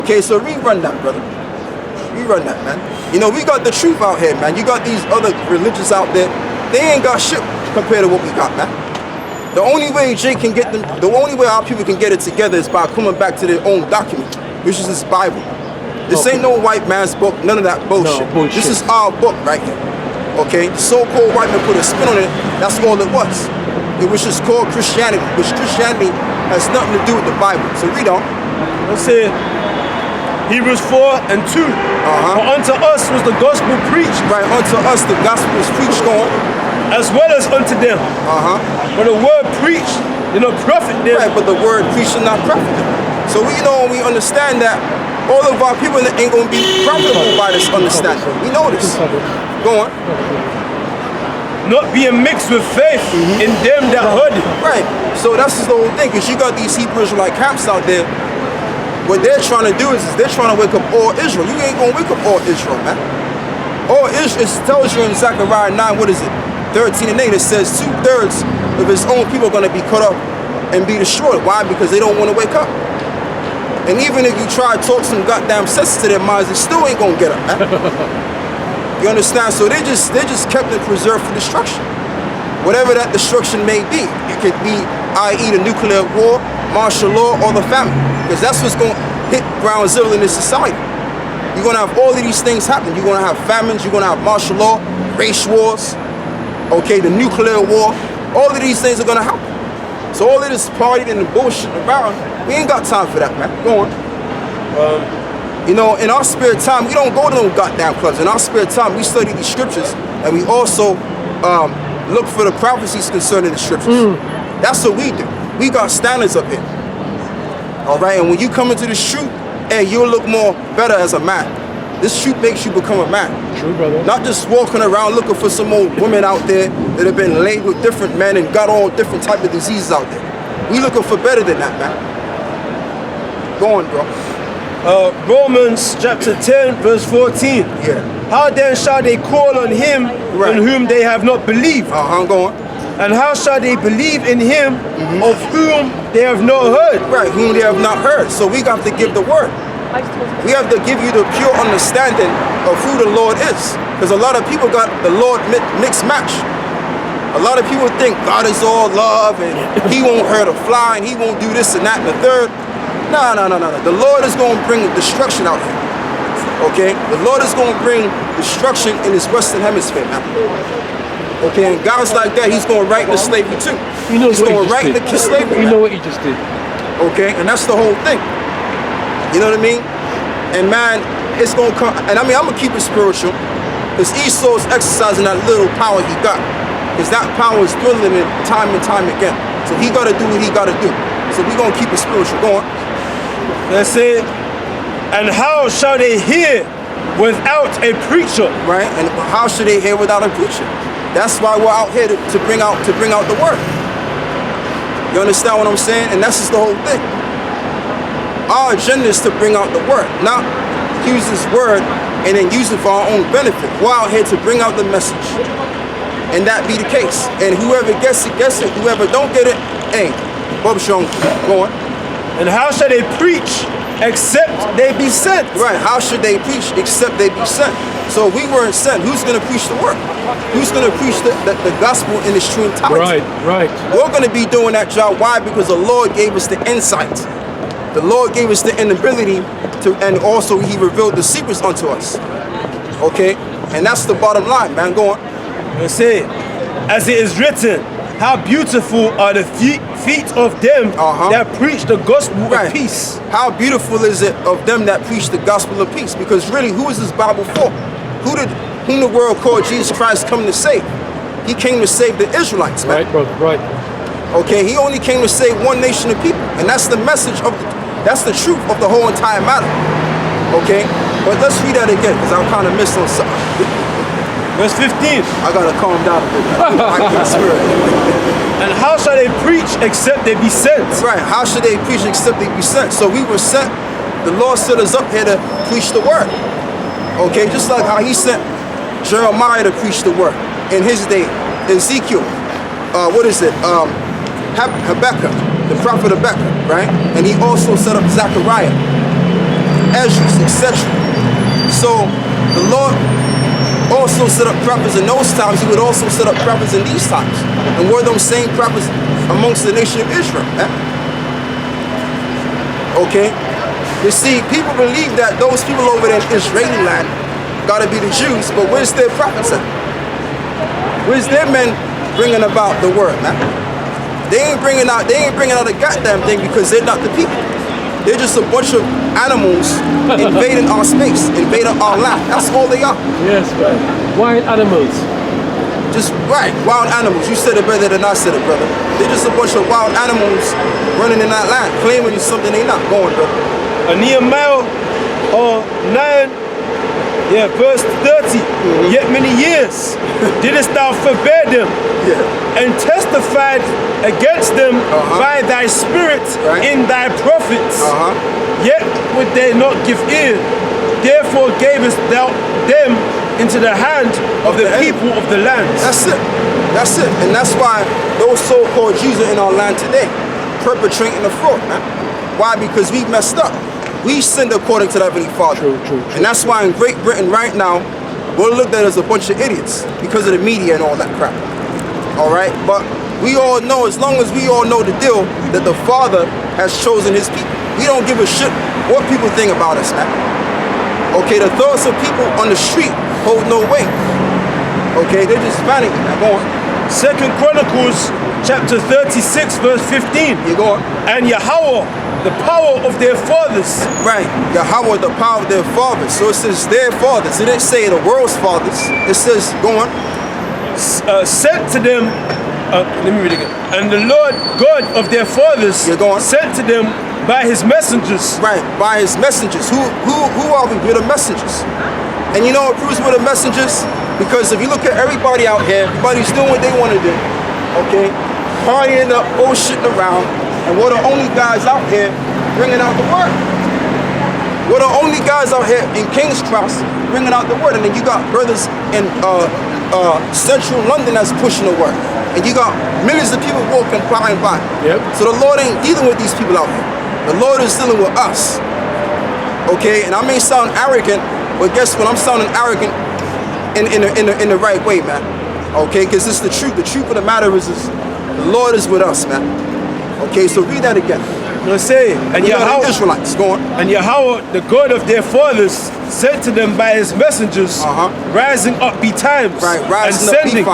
Okay, so rerun that, brother. Rerun that, man. You know, we got the truth out here, man. You got these other religions out there. They ain't got shit compared to what we got, man. The only way Jay can get them, the only way our people can get it together is by coming back to their own document, which is this Bible. This ain't no white man's book, none of that bullshit. No, bullshit. This is our book right here. Okay? The so-called white man put a spin on it, that's all it was. It was just called Christianity, which Christianity has nothing to do with the Bible. So read on. Let's say Hebrews 4:2. For unto us was the gospel preached. Right, unto us the gospel was preached on. As well as unto them. But the word preached did not profit them. Right, but the word preached did not profit them. So we know and we understand that all of our people ain't going to be profitable by this understanding. We know this. Go on. Not being mixed with faith in them that heard it. Right, so that's the whole thing, because you got these Hebrew Israelite camps out there. What they're trying to do is they're trying to wake up all Israel. You ain't going to wake up all Israel, man. All Israel, it tells you in Zechariah 9, what is it? 13 and 8, it says 2/3 of his own people are going to be cut up and be destroyed. Why? Because they don't want to wake up. And even if you try to talk some goddamn sense to their minds, they still ain't going to get up, man. You understand? So they just kept it preserved for destruction. Whatever that destruction may be. It could be, i.e. the nuclear war, martial law, or the famine. Because that's what's going to hit ground zero in this society. You're going to have all of these things happen. You're going to have famines, you're going to have martial law, race wars, okay, the nuclear war, all of these things are gonna happen. So all of this partying and bullshit around, we ain't got time for that, man. Go on. You know, in our spare time, we don't go to no goddamn clubs. In our spare time, we study these scriptures, and we also look for the prophecies concerning the scriptures. That's what we do. We got standards up here. All right, and when you come into this truth, hey, you'll look more better as a man. This truth makes you become a man. True, brother. Not just walking around looking for some old women out there that have been laid with different men and got all different type of diseases out there. We looking for better than that, man. Go on, bro. Romans chapter 10, verse 14. Yeah. How then shall they call on him in whom they have not believed? Go on. And how shall they believe in him of whom they have not heard? Right, whom they have not heard. So we got to give the word. We have to give you the pure understanding of who the Lord is. Because a lot of people got the Lord mixed match. A lot of people think God is all love and he won't hurt a fly and he won't do this and that and the third. No. The Lord is going to bring destruction out here. Okay? The Lord is going to bring destruction in this Western Hemisphere, man. Okay, and guys like that, he's going right into slavery too. He's going right into slavery. You know what he just did. Okay, and that's the whole thing. You know what I mean? And man, it's gonna come, and I mean, I'm gonna keep it spiritual, because Esau's exercising that little power he got, because that power is dwindling it time and time again. So he gotta do what he gotta do. So we gonna keep it spiritual. Go on. Let's say, and how shall they hear without a preacher? Right, and how should they hear without a preacher? That's why we're out here to bring out the word. You understand what I'm saying? And that's just the whole thing. Our agenda is to bring out the word, not use this word and then use it for our own benefit. We're out here to bring out the message, and that be the case. And whoever gets it, gets it. Whoever don't get it, hey, Bob Sean, go on. And how shall they preach except they be sent? Right, how should they preach except they be sent? So we weren't sent. Who's going to preach the word? Who's going to preach the gospel in its true entirety? Right. We're going to be doing that job. Why? Because the Lord gave us the insight. The Lord gave us the inability to, and also he revealed the secrets unto us. Okay? And that's the bottom line, man. Go on. Let's say, as it is written, how beautiful are the feet of them that preach the gospel of peace. How beautiful is it of them that preach the gospel of peace? Because really, who is this Bible for? Whom the world called Jesus Christ come to save? He came to save the Israelites, man. Right, brother, right. Okay, he only came to save one nation of people. And that's the message of that's the truth of the whole entire matter. Okay? But let's read that again, because I kind of missed on something. Verse 15. I gotta calm down a bit. I can't swear. And how shall they preach except they be sent? Right, how should they preach except they be sent? So we were sent. The Lord set us up here to preach the word. Okay, just like how he sent Jeremiah to preach the word in his day. Ezekiel, Habakkuk, the prophet Habakkuk, right? And he also set up Zechariah. Esdras, etc. So the Lord also set up prophets in those times. He would also set up prophets in these times. And were them same prophets amongst the nation of Israel. Okay? You see, people believe that those people over there in Israeli land gotta be the Jews, but where's their prophets at? Where's their men bringing about the word, man? They ain't bringing out a goddamn thing because they're not the people. They're just a bunch of animals invading our space, invading our land. That's all they are. Yes, right. Wild animals. Just right, wild animals. You said it better than I said it, brother. They're just a bunch of wild animals running in that land, claiming it's something they not going, brother. Nehemiah 9, verse 30. Yet many years didst thou forbear them, and testified against them by thy spirit in thy prophets. Yet would they not give ear. Therefore gavest thou them into the hand of the people of the land. That's it. That's it. And that's why those so-called Jews are in our land today, perpetrating the fraud, man. Why? Because we messed up. We sinned according to the Heavenly Father. True. And that's why in Great Britain right now, we're looked at as a bunch of idiots because of the media and all that crap. All right? But we all know, as long as we all know the deal, that the Father has chosen his people. We don't give a shit what people think about us, man. Okay, the thoughts of people on the street hold no weight. Okay, they're just vanity, man. Go on. 2 Chronicles chapter 36, verse 15. You go on. And Yahawah, the power of their fathers. Right, Yahawah, the power of their fathers. So it says their fathers. It didn't say the world's fathers. It says, go on. Sent to them, let me read it again. And the Lord God of their fathers sent to them by his messengers. Right, by his messengers. Who are we? We're the messengers. And you know what proves we're the messengers? Because if you look at everybody out here, everybody's doing what they want to do. Okay? Partying up, bullshitting around. And we're the only guys out here bringing out the word. We're the only guys out here in King's Cross bringing out the word. And then you got brothers in central London that's pushing the word. And you got millions of people walking flying by. So the Lord ain't dealing with these people out here. The Lord is dealing with us. Okay? And I may sound arrogant, but guess what? I'm sounding arrogant in the right way, man. Okay? Because it's the truth. The truth of the matter is the Lord is with us, man. Okay, so read that again. Let's say, and Yahawah, Israelites, go on. And Yahawah, the God of their fathers, sent to them by his messengers, rising up betimes, right, rising and sending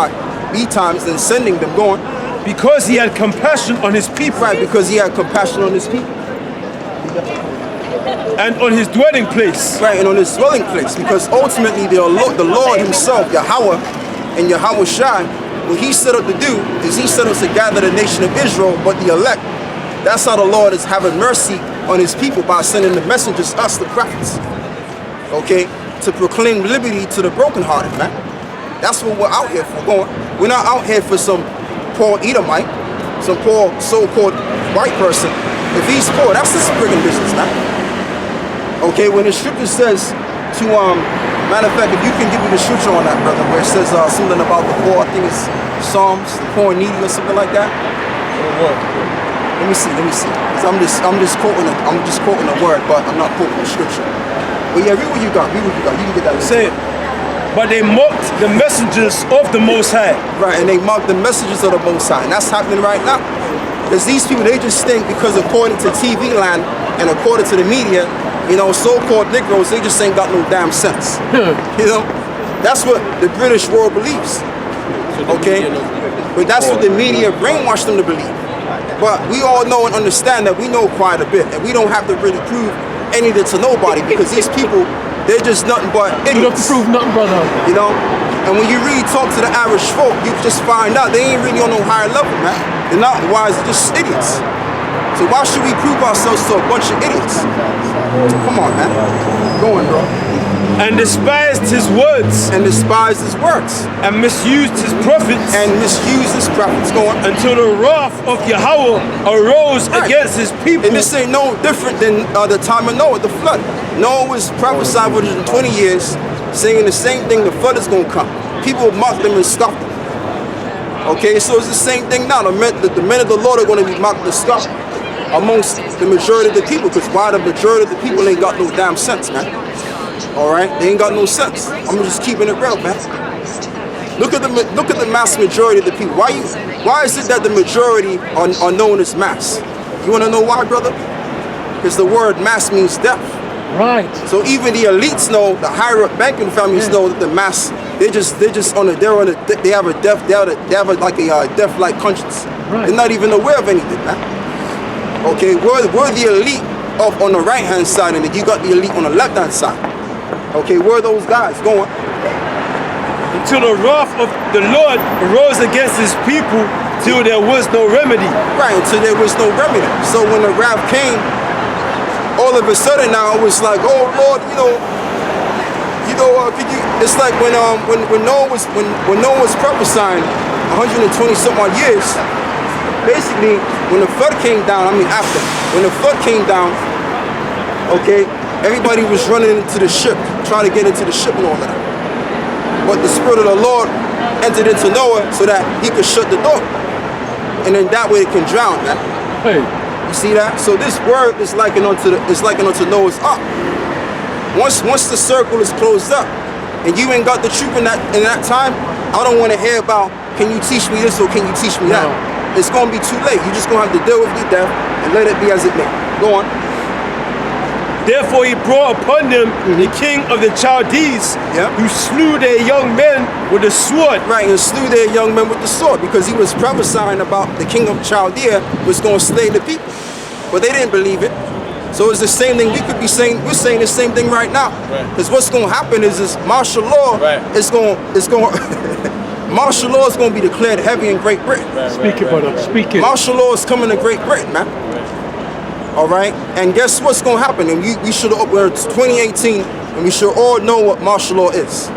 betimes and sending them, go on. Because he had compassion on his people. Right, because he had compassion on his people. And on his dwelling place. Right, and on his dwelling place. Because ultimately the Lord himself, Yahawah and Yahawashi, what he set out to do is he set us to gather the nation of Israel, but the elect. That's how the Lord is having mercy on his people by sending the messengers, us, the prophets. Okay? To proclaim liberty to the brokenhearted, man. That's what we're out here for. We're not out here for some poor Edomite, some poor so-called white person. If he's poor, that's his friggin' business, man. Okay, when the scripture says to, matter of fact, if you can give me the scripture on that, brother, where it says something about the poor, I think it's Psalms, the poor and needy or something like that. Let me see. Cause I'm just quoting a word, but I'm not quoting the scripture. But yeah, read what you got. You can get that. Say it. But they mocked the messengers of the Most High. Right, and they mocked the messengers of the Most High. And that's happening right now. Because these people, they just think because according to TV land and according to the media, you know, so-called Negroes, they just ain't got no damn sense. You know? That's what the British world believes. Okay? But that's what the media brainwashed them to believe. But we all know and understand that we know quite a bit. And we don't have to really prove anything to nobody because these people, they're just nothing but idiots. You don't have to prove nothing, brother. You know? And when you really talk to the Irish folk, you just find out they ain't really on no higher level, man. They're not wise, they're just idiots. So why should we prove ourselves to a bunch of idiots? Come on, man. Go on, bro. And despised his words. And despised his words. And misused his prophets. And misused his prophets. Go on. Until the wrath of Yahawah arose against his people. And this ain't no different than the time of Noah, the flood. Noah was prophesying for 120 years, saying the same thing, the flood is going to come. People mocked them and scoffed them. Okay, so it's the same thing now. The men of the Lord are going to be mocked and scoffed. amongst the majority of the people. Because why the majority of the people ain't got no damn sense, man. All right, they ain't got no sense. I'm just keeping it real, man. Look at the mass majority of the people. Why is it that the majority are known as mass? You want to know why, brother? Because the word mass means death. Right. So even the elites know, the higher up banking families know that the mass, they have a death-like conscience. Right. They're not even aware of anything, man. Okay, we're the elite on the right hand side, and then you got the elite on the left hand side. Okay, where are those guys going? Until the wrath of the Lord arose against his people, till there was no remedy. Right, until there was no remedy. So when the wrath came, all of a sudden now it was like, oh Lord, it's like when Noah was prophesying 120 some odd years. Basically, when the flood came down, when the flood came down, okay, everybody was running into the ship, trying to get into the ship and all that. But the Spirit of the Lord entered into Noah so that he could shut the door. And then that way it can drown, man. Hey. You see that? So this word is likened unto Noah's Ark. Once the circle is closed up and you ain't got the truth in that time, I don't want to hear about, can you teach me this or can you teach me that? It's gonna be too late. You're just gonna have to deal with your death and let it be as it may. Go on. Therefore he brought upon them the king of the Chaldees, who slew their young men with the sword. Right, and slew their young men with the sword, because he was prophesying about the king of Chaldea was going to slay the people. But they didn't believe it. So it's the same thing we could be saying. We're saying the same thing right now. Because what's going to happen is martial law is going martial law is going to be declared heavy in Great Britain. Speak it, brother. Speak it. Martial law is coming to Great Britain, man. All right, and guess what's going to happen? And we should, we're 2018, and we should all know what martial law is.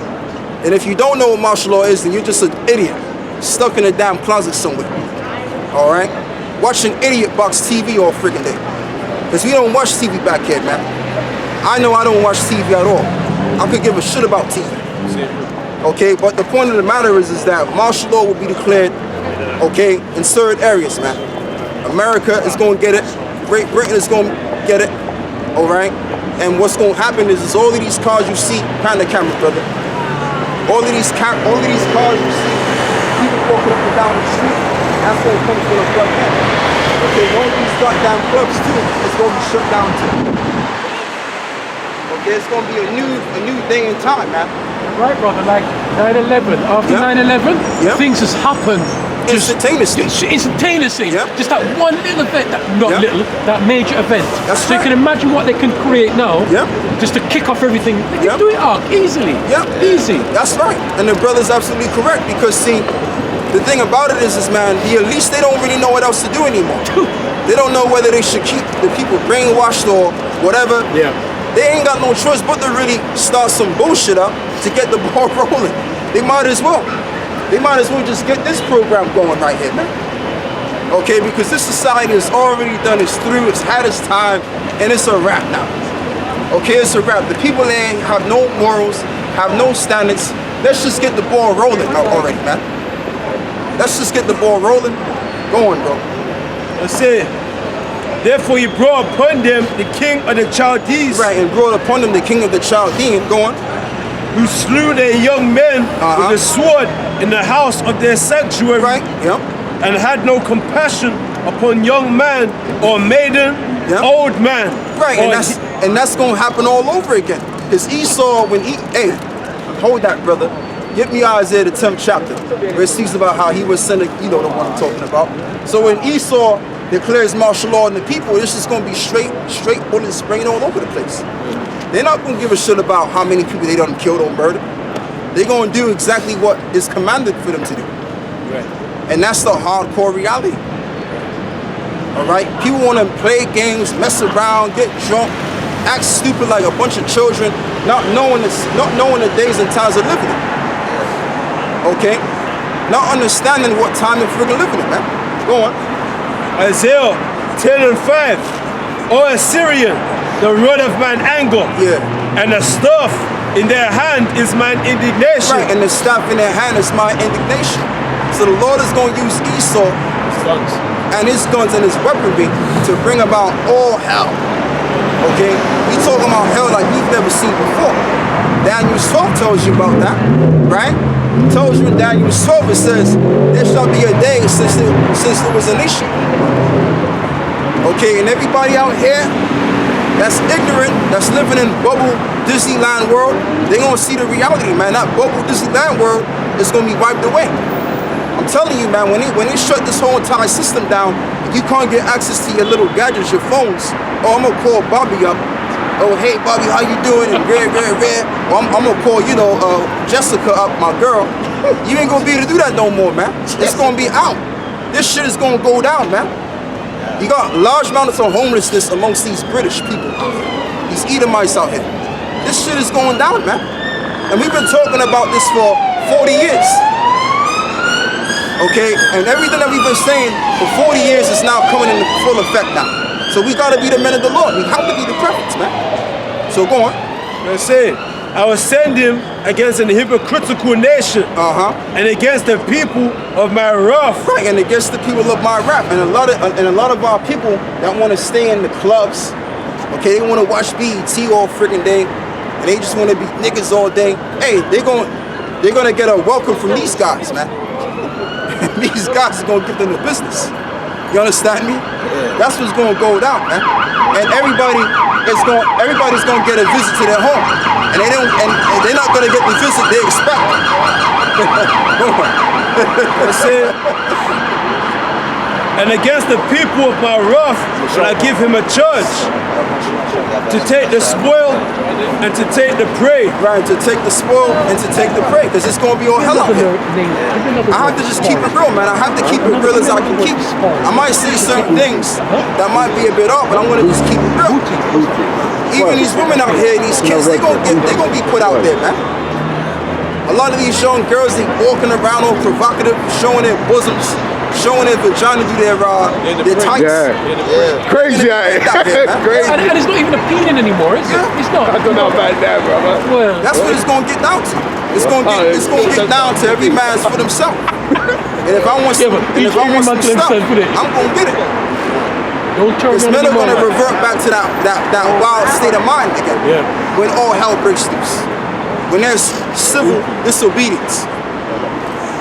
And if you don't know what martial law is, then you're just an idiot, stuck in a damn closet somewhere. All right, watching idiot box TV all freaking day. Because we don't watch TV back here, man. I know I don't watch TV at all. I could give a shit about TV. Okay, but the point of the matter is that martial law will be declared, okay, in certain areas, man. America is going to get it. Great Britain is going to get it, all right? And what's going to happen is all of these cars you see, pan the camera, brother. All of these cars you see, people walking up and down the street, that's going to come to the plug in. Okay, one of these goddamn plugs too, it's going to be shut down too. Okay, it's going to be a new day and time, man. Right, brother, like 9/11. After 9/11, things has happened. Instantaneously. Just that one little event, that major event. So you can imagine what they can create now, just to kick off everything. They can do it easily. Easy. That's right. And the brother's absolutely correct, because see, the thing about it is man, at least they don't really know what else to do anymore. They don't know whether they should keep the people brainwashed or whatever. They ain't got no choice but to really start some bullshit up to get the ball rolling. They might as well. They might as well just get this program going right here, man. Okay, because this society is already done, it's through, it's had its time, and it's a wrap now. Okay, it's a wrap. The people there have no morals, have no standards. Let's just get the ball rolling already, man. Let's just get the ball rolling. Go on, bro. That's it. Therefore he brought upon them the king of the Chaldees. Right, and brought upon them the king of the Chaldean. Go on. Who slew their young men with the sword in the house of their sanctuary. Right, and had no compassion upon young man or maiden, old man. Right, and that's going to happen all over again. Because Esau, hey, hold that, brother. Get me Isaiah the 10th chapter, where it speaks about how he was sending, you know the one I'm talking about. So when Esau declares martial law on the people, it's just going to be straight bullets spraying all over the place. They're not going to give a shit about how many people they done killed or murdered. They're going to do exactly what is commanded for them to do. And that's the hardcore reality. All right? People want to play games, mess around, get drunk, act stupid like a bunch of children, not knowing the days and times of living in. Okay? Not understanding what time they're friggin' living in, man. Go on. Isaiah 10 and 5. O Assyrian, the rod of mine anger, and the staff in their hand is mine indignation. Right, and the staff in their hand is my indignation. So the Lord is going to use Esau. and his guns and his weaponry to bring about all hell. Okay? We talking about hell like we've never seen before. Daniel 12 tells you about that, right? It tells you in Daniel 12, it says, there shall be a day since there was a nation. Okay, and everybody out here that's ignorant, that's living in bubble Disneyland world, they gonna see the reality, man. That bubble Disneyland world is gonna be wiped away. I'm telling you, man, when they shut this whole entire system down, you can't get access to your little gadgets, your phones. Oh, I'm gonna call Bobby up. Oh, hey, Bobby, how you doing? And rare. Well, I'm gonna call, Jessica up, my girl. You ain't gonna be able to do that no more, man. It's gonna be out. This shit is gonna go down, man. You got large amounts of homelessness amongst these British people, these Edomites out here. This shit is going down, man. And we've been talking about this for 40 years. Okay, and everything that we've been saying for 40 years is now coming into full effect now. So we gotta be the men of the Lord. We have to be the prophets, man. So go on. I say, I will send him against an hypocritical nation, and against the people of my wrath. Right, and against the people of my wrath, and a lot of our people that want to stay in the clubs. Okay, they want to watch BET all freaking day, and they just want to be niggas all day. Hey, they're gonna get a welcome from these guys, man. These guys are gonna get them the business. You understand me? Yeah. That's what's gonna go down, man. And everybody's gonna get a visit to their home, and they're not gonna get the visit they expect. That's it. And against the people of my wrath, will I give him a charge to take the spoil and to take the prey. Right, to take the spoil and to take the prey, because it's gonna be all hell out here. I have to just keep it real, man. I have to keep it real as I can keep it. I might say certain things that might be a bit off, but I'm gonna just keep it real. Even these women out here, these kids, they're gonna be put out there, man. A lot of these young girls, they walking around all provocative, showing their bosoms, showing their vagina through their tights. Yeah. Crazy out here. Crazy. And it's not even appealing anymore, is it? It's not. I don't know about that, brother. Well, that's what it's gonna get down to. It's gonna get down to every man's for themselves. And if I want some stuff, I'm gonna get it. Don't turn because men are gonna revert back to that wild state of mind again. Yeah. When all hell breaks loose. When there's civil disobedience.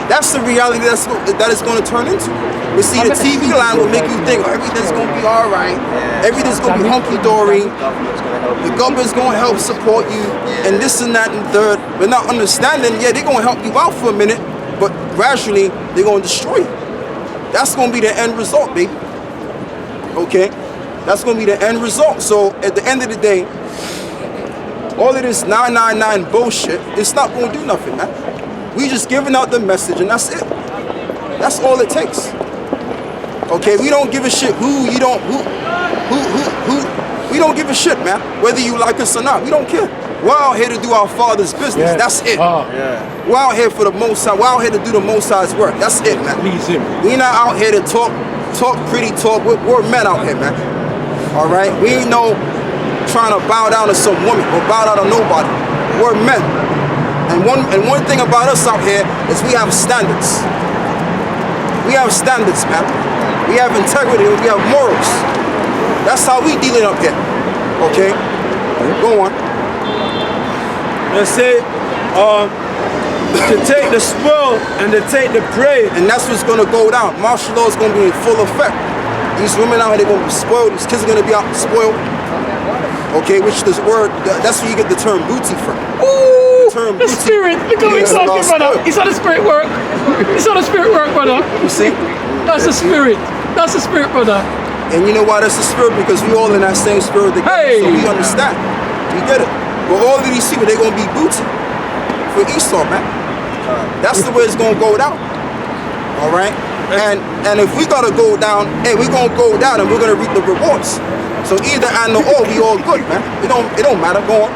That's the reality that it's going to turn into. But see, the TV line will make you think, oh, everything's going to be all right. Everything's going to be hunky-dory. The government's going to help support you. And this and that and third. But not understanding, yeah, they're going to help you out for a minute. But gradually, they're going to destroy you. That's going to be the end result, baby. Okay? That's going to be the end result. So at the end of the day, all of this 999 bullshit, it's not going to do nothing, man. We just giving out the message and that's it. That's all it takes. Okay, we don't give a shit we don't give a shit, man. Whether you like us or not, we don't care. We're out here to do our Father's business. Yeah. That's it. We're out here for the Most High. We're out here to do the Most High's work. That's it, man. Please him. We're not out here to talk pretty talk. We're men out here, man. All right? We ain't no trying to bow down to some woman or bow down to nobody. We're men. And one thing about us out here is we have standards. We have standards, man. We have integrity. We have morals. That's how we deal it up here. Okay? Go on. Let's say, to take the spoil and to take the prey. And that's what's going to go down. Martial law is going to be in full effect. These women out here, they're going to be spoiled. These kids are going to be out spoiled. Okay, which this word, that's where you get the term booty from. Ooh, the spirit. Look at what he's talking, brother. It's how the spirit work. It's how the spirit work, brother. You see? That's the spirit. That's the spirit, brother. And you know why that's the spirit? Because we all in that same spirit together. Hey. So we understand. We get it. But all of these people, they're going to be booty for Esau, man. That's the way it's going to go down. All right? And if we got to go down, hey, we're going to go down and we're going to reap the rewards. So either and or we all good, man. It don't matter. Go on.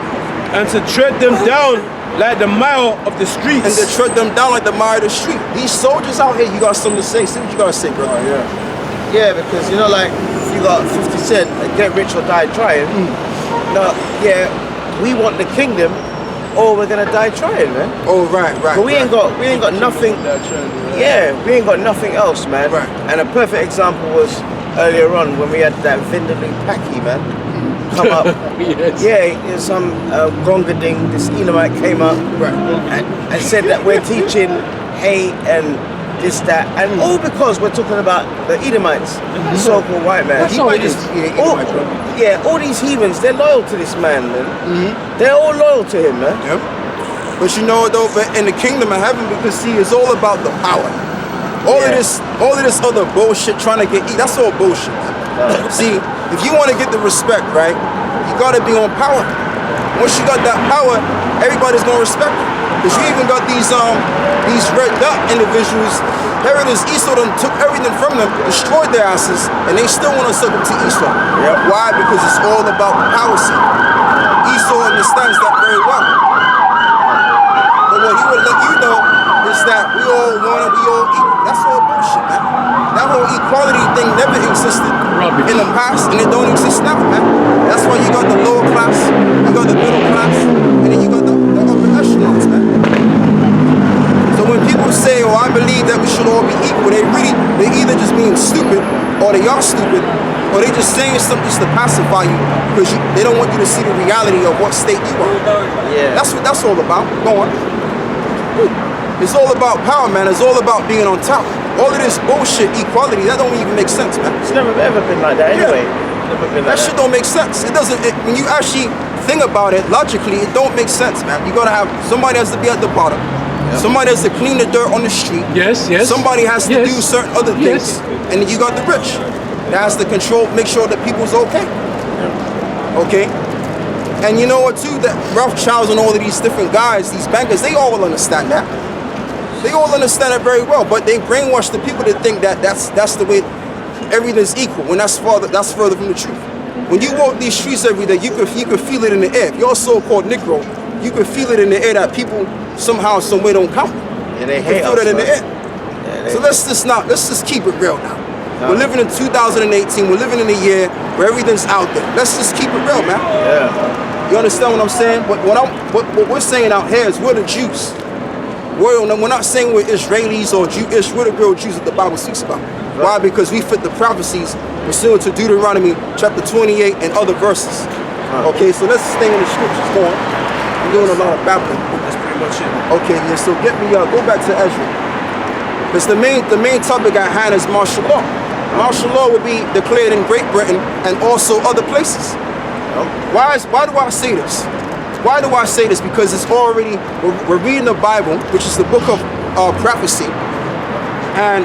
And to tread them down like the mile of the streets. And to tread them down like the mile of the street. These soldiers out here, you got something to say. See what you got to say, bro. Yeah, because you know, like if you got 50 Cent, get rich or die trying. No, yeah, we want the kingdom, or we're gonna die trying, man. Oh, right. But we ain't got nothing. Yeah, we ain't got nothing else, man. Right. And a perfect example was earlier on when we had that Vindaloo Paki, man, come up. Yes. Yeah, there's some Gongading, this Elamite came up and said that we're teaching hate and this, that, and all because we're talking about the Edomites, the so-called white man. That's all it is. All these heathens, they're loyal to this man, man. They're all loyal to him, man. Yep. But you know though, but in the kingdom of heaven, because see, it's all about the power. All of this other bullshit trying to get that's all bullshit. See, if you want to get the respect, right, you gotta be on power. Once you got that power, everybody's gonna respect you. Because you even got these red dot individuals. Here it is, Esau done took everything from them, destroyed their asses, and they still want to suck up to Esau. Yep. Why? Because it's all about the power set. Esau understands that very well. But what he would let you know is that we all one and we all equal. That's all bullshit, man. That whole equality thing never existed in the past, and it don't exist now, man. That's why you got the lower class, you got the middle class, and then you got the upper echelons, man. So when people say, oh, I believe that we should all be equal, they either just being stupid, or they are stupid, or they just saying something just to pacify you, because they don't want you to see the reality of what state you are. Yeah. That's what that's all about. Go on. It's all about power, man. It's all about being on top. All of this bullshit, equality, that don't even make sense, man. It's never ever been like that anyway. Never been like That shit don't make sense. It doesn't, when you actually think about it, logically, it don't make sense, man. You gotta have, somebody has to be at the bottom. Somebody has to clean the dirt on the street. Yes. Somebody has to do certain other things. And then you got the rich. That has to control, make sure that people's okay. Okay? And you know what too, that Rothschilds and all of these different guys, these bankers, they all will understand that. They all understand it very well, but they brainwash the people to think that that's the way everything's equal, when that's further from the truth. When you walk these streets every day, you can feel it in the air. If you're a so-called Negro, you can feel it in the air that people somehow, some way don't count. Yeah, they hate us, in the air. Yeah, so let's just keep it real now. We're living in 2018. We're living in a year where everything's out there. Let's just keep it real, man. Yeah. You understand what I'm saying? But what we're saying out here is we're the Jews. We're not saying we're Israelis or Jewish. We're the real Jews that the Bible speaks about. Right. Why? Because we fit the prophecies pursuant to Deuteronomy chapter 28 and other verses. Okay, so let's stay in the scriptures more. I'm doing a lot of babbling. That's pretty much it. Okay, yeah, so go back to Ezra. Because the main topic at hand is martial law. Martial law will be declared in Great Britain and also other places. Why do I say this? Why do I say this? Because it's already, we're reading the Bible, which is the book of prophecy. And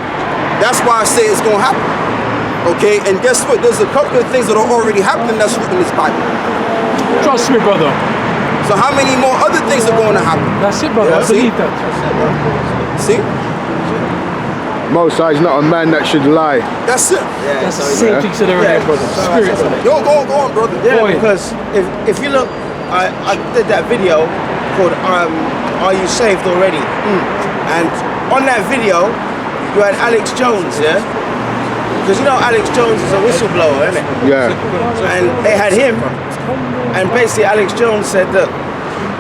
that's why I say it's going to happen. Okay, and guess what? There's a couple of things that are already happening that's written in this Bible. Trust me, brother. So how many more other things are going to happen? That's it, brother. I believe that. See? Most High's not a man that should lie. That's it. Yeah, That's the same thing said earlier, brother. Spirit. Yo, go on, brother. Yeah, because if you look, I did that video called Are You Saved Already? And on that video, you had Alex Jones, yeah? Because you know Alex Jones is a whistleblower, isn't it? Yeah. And they had him, and basically Alex Jones said that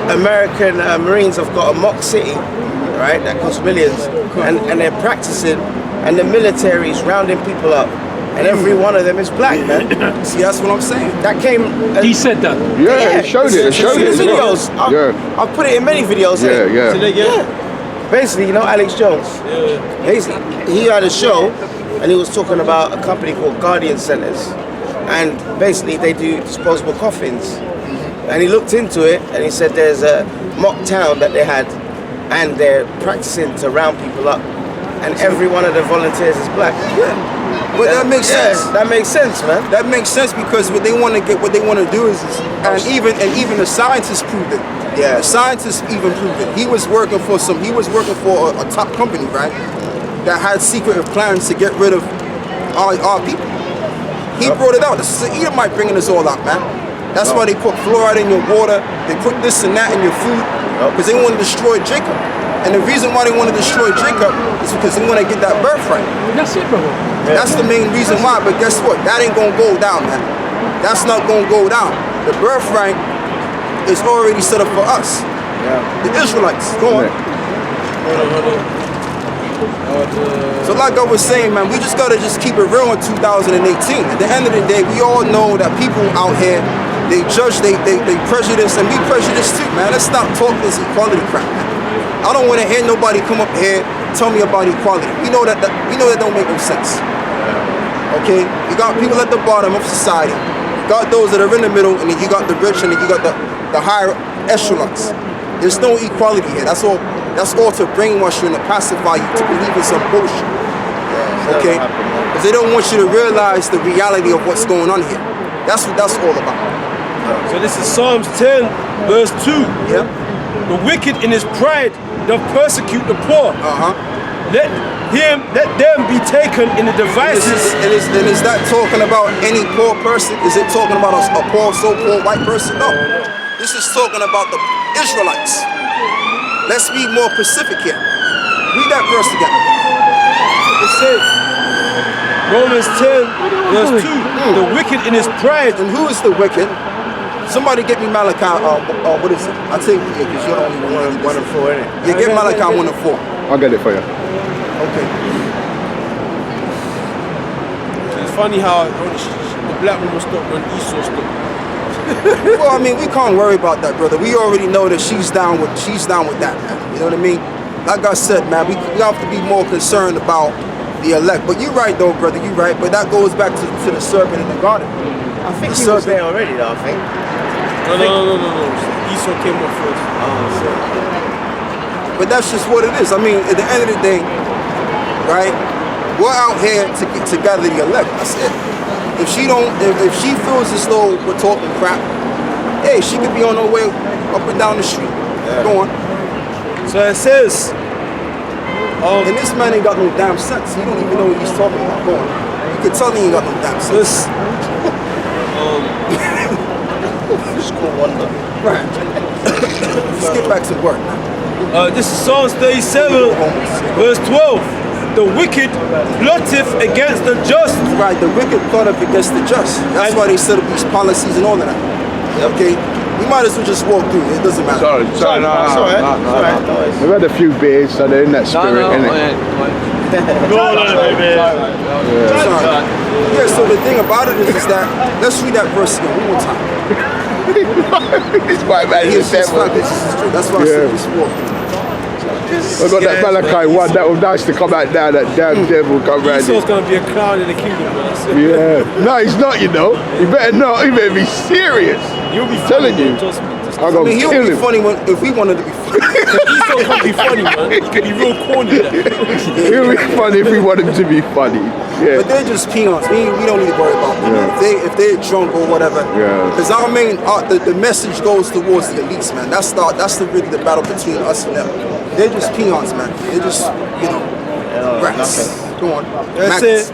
American Marines have got a mock city, right, that costs millions, and they're practicing, and the military is rounding people up, and every one of them is black, man. See, that's what I'm saying. That came... He said that. Yeah, he showed it. It showed it. Videos. I've put it in many videos. Yeah. Basically, you know Alex Jones? Yeah. Basically, he had a show, and he was talking about a company called Guardian Centers, and basically they do disposable coffins. And he looked into it, and he said there's a mock town that they had, and they're practicing to round people up, and every one of the volunteers is black. Yeah. But that makes sense. That makes sense, man. That makes sense because what they want to do is and even the scientists proved it. Yeah, the scientists even proved it. He was working for a top company, right? That had secretive plans to get rid of our people. He brought it out. This is Edomite bringing this all out, man. That's why they put fluoride in your water. They put this and that in your food because they want to destroy Jacob. And the reason why they want to destroy Jacob is because they want to get that birthright. That's it, brother. That's the main reason why. But guess what? That ain't gonna go down, man. That's not gonna go down. The birthright is already set up for us. The Israelites. Go on. So like I was saying, man, we just gotta just keep it real in 2018. At the end of the day, we all know that people out here, they judge, they prejudice, and we prejudice too, man. Let's stop talking this equality crap, man. I don't want to hear nobody come up here tell me about equality. We know that don't make no sense. Okay, you got people at the bottom of society, you got those that are in the middle, and then you got the rich, and then you got the higher echelons. There's no equality here. That's all to brainwash you and to pacify you to believe in some bullshit. Okay? Because they don't want you to realize the reality of what's going on here. That's what that's all about. So this is Psalms 10, verse 2. Yeah. The wicked in his pride doth persecute the poor. Let them be taken in the devices. And is that talking about any poor person? Is it talking about a poor, so-called white person? No. This is talking about the Israelites. Let's be more specific here. Read that verse again. It says, Romans 10, verse 2. The wicked in his pride. And who is the wicked? Somebody get me Malachi, what is it? I'll take it because you're the only one. 1 and 4, isn't it? Yeah, get Malachi 1 and 4. I'll get it for you. Okay. It's funny how the black woman stopped when Esau stopped. Well, I mean, we can't worry about that, brother. We already know that she's down with that, man. You know what I mean? Like I said, man, we have to be more concerned about the elect. But you're right, though, brother. You're right. But that goes back to the serpent in the garden. I think he was there already, though. I think. No. Esau came up first. But that's just what it is. I mean, at the end of the day, right? We're out here to gather the elect. That's it. If she feels as though we're talking crap, hey, she could be on her way up and down the street. Yeah. Go on. So it says, and this man ain't got no damn sense. He don't even know what he's talking about. Go on. You can tell he ain't got no damn sense. Just go wonder. Right. Let's get back to work now. This is Psalms 37, verse 12. The wicked plotteth against the just. Right, the wicked plotteth against the just. That's why they set up these policies and all of that. Okay? We might as well just walk through. It doesn't matter. Sorry, no. We've had a few beers, so they're in that spirit, innit? Yeah, so the thing about it is that, let's read that verse again one more time. It's quite bad. That's why I said just walk through. I got that Malachi 1, that was nice to come out now, that damn devil come round. Esau's going to be a clown in the kingdom, man. Yeah. No, he's not, you know. You better not. He better be serious. You'll be telling you. I mean, he'll be funny if we wanted to be funny. Esau can't be funny, man. He can be real corny. He'll be funny if we want him to be funny. Yeah. But they're just peons. We don't need to worry about them. Yeah. If they're drunk or whatever. Because our main, the message goes towards the elites, man. That's really the battle between us and them. They're just peons, man. They're just, rats. Go on. That's it.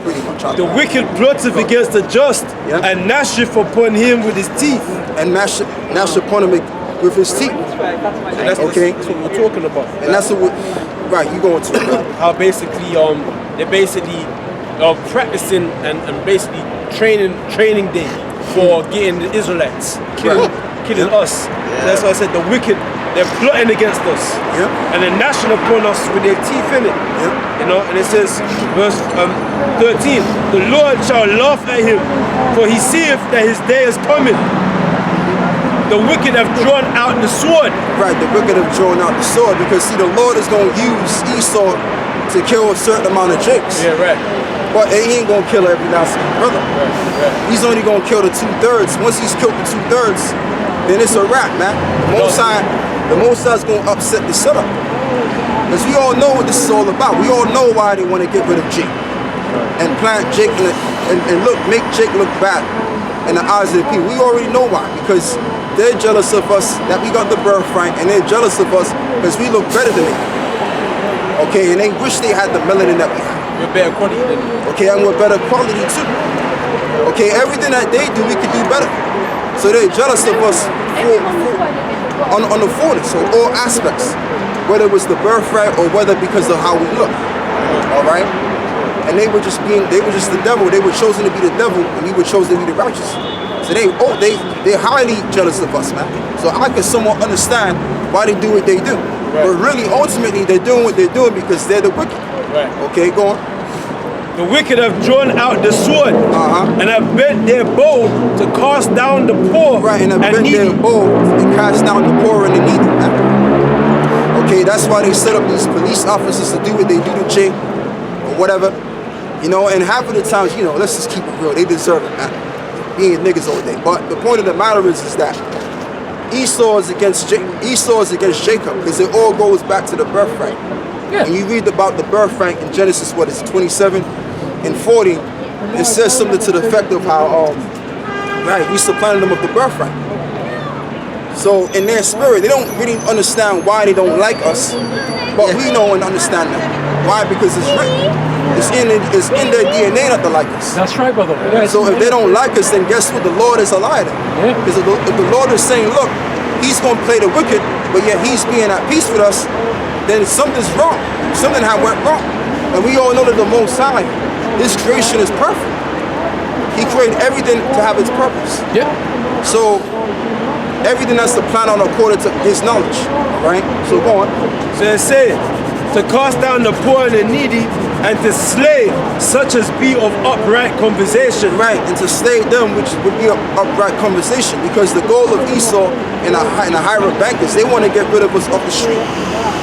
The wicked plotteth against the just, and gnasheth upon him with his teeth. And gnash upon him with his teeth. That's what we're talking about. And that's what right, you going to how basically they're basically practicing and basically training day for getting the Israelites, killing us. That's why I said the wicked, they're plotting against us. And they're gnashing upon us with their teeth in it. You know, and it says, verse 13, the Lord shall laugh at him, for he seeth that his day is coming. The wicked have drawn out the sword. Right, the wicked have drawn out the sword because see, the Lord is going to use Esau to kill a certain amount of Jakes. Yeah, right. But he ain't going to kill every last brother. Right. He's only going to kill the 2/3. Once he's killed the 2/3, then it's a wrap, man. The Most High's going to upset the setup. Because we all know what this is all about. We all know why they want to get rid of Jake. And plant Jake and make Jake look bad in the eyes of the people. We already know why. Because they're jealous of us that we got the birthright, and they're jealous of us because we look better than them. Okay, and they wish they had the melanin that we have. We're better quality than them. Okay, and we're better quality too. Okay, everything that they do, we could do better. So they're jealous of us on the fullness, so all aspects, whether it was the birthright or whether because of how we look. All right, and they were just the devil. They were chosen to be the devil, and we were chosen to be the righteous. So they're highly jealous of us, man. So I can somewhat understand why they do what they do. Right. But really, ultimately, they're doing what they're doing because they're the wicked. Right. Okay, go on. The wicked have drawn out the sword and have bent their bow to cast down the poor. Right, and have bent their bow to cast down the poor and the needy, man. Okay, that's why they set up these police officers to do what they do to Jake or whatever. You know, and half of the times, you know, let's just keep it real. They deserve it, man. Being niggas all day. But the point of the matter is that Esau is against Jacob because it all goes back to the birthright. Yeah. And you read about the birthright in Genesis, what is it, 27 and 40, it says something to the effect of how, we supplanted them with the birthright. So in their spirit, they don't really understand why they don't like us, but we know and understand that. Why? Because it's written. It's in their DNA not to like us. That's right, brother. So if they don't like us, then guess what? The Lord is a liar. Because if the Lord is saying, look, he's going to play the wicked, but yet he's being at peace with us, then something's wrong. Something went wrong. And we all know that the Most High, his creation is perfect. He created everything to have its purpose. Yeah. So everything has to plan out according to his knowledge. Right? So go on. So it says, to cast down the poor and the needy, and to slay such as be of upright conversation. Right, and to slay them which would be of upright conversation. Because the goal of Esau and the higher bankers, they want to get rid of us off the street.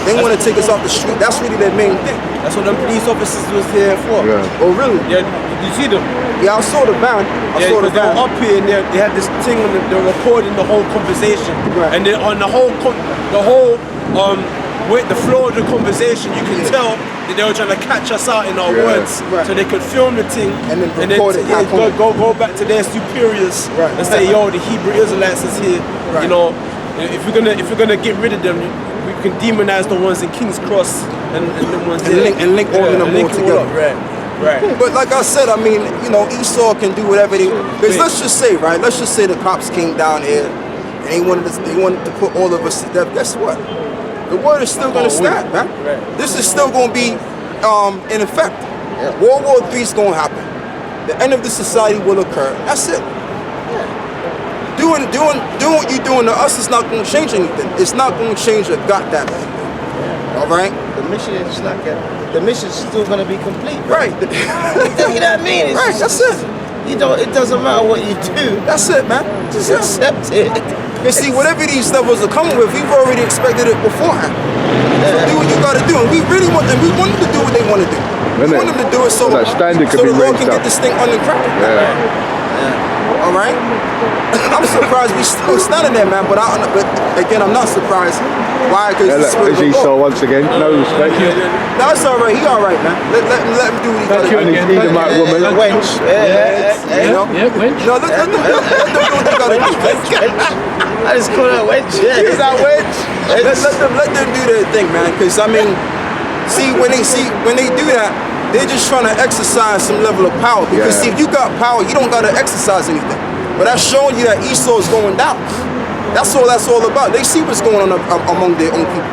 They want to take us off the street. That's really their main thing. That's what them police officers was there for. Yeah. Oh, really? Yeah, did you see them? Yeah, I saw the van. I saw the van. They were up here and they had this thing on they're recording the whole conversation. Right. And on the flow of the conversation, you can tell that they were trying to catch us out in our words, so they could film the thing and then record it. Go back to their superiors and say, yo, the Hebrew Israelites is here. Right. You know, if we're gonna get rid of them, we can demonize the ones in King's Cross and the ones and link all of them all together. Right. But like I said, I mean, you know, Esau can do whatever they. Because let's just say the cops came down here and they wanted to put all of us to death. Guess what? The word is still going to stand, man. Right. This is still going to be in effect. Yeah. World War III is going to happen. The end of the society will occur. That's it. Yeah. Doing what you're doing to us is not going to change anything. It's not going to change a goddamn thing. All right. The mission is not gonna. The mission is still going to be complete. Right. You know what I mean? Right. That's it. You know, it doesn't matter what you do. That's it, man. Just accept it. You see, whatever these levels are coming with, we've already expected it beforehand. So do what you gotta do. And we really want them, we want them to do what they want to do. We want them to do it so the Lord can get this thing unencrypted. Yeah. All right? I'm surprised we still standing there, man, but again, I'm not surprised. Why? Because as Esau once again, no respect. No, it's all right. He all right, man. Let him do what he gotta do. And he's needing that woman. A wench. You know? Yeah, wench. No, let them do what they gotta do. I just call her a wench. He's that wench. Let them do their thing, man. Because I mean, when they do that, they're just trying to exercise some level of power. Because see, if you got power, you don't gotta exercise anything. But that's showing you that Esau's going down. That's all about. They see what's going on among their own people.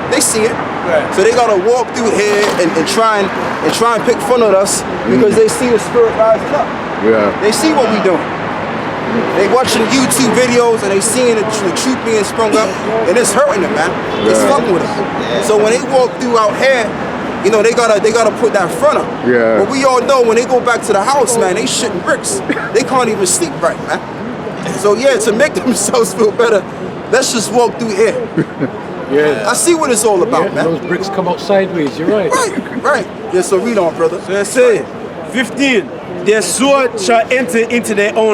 They see it. Right. So they gotta walk through here and try and pick fun at us because they see the spirit rising up. Yeah. They see what we doing. They watching YouTube videos and they seeing the truth being sprung up, and it's hurting them, man. It's fucking with them. So when they walk through out here, you know, they gotta put that front up. Yeah. But we all know when they go back to the house, man, they shitting bricks. They can't even sleep right, man. So yeah, to make themselves feel better, let's just walk through here. I see what it's all about, man. Those bricks come out sideways, you're right. Right. Yeah, so read on, brother. So I say, 15, their sword shall enter into their own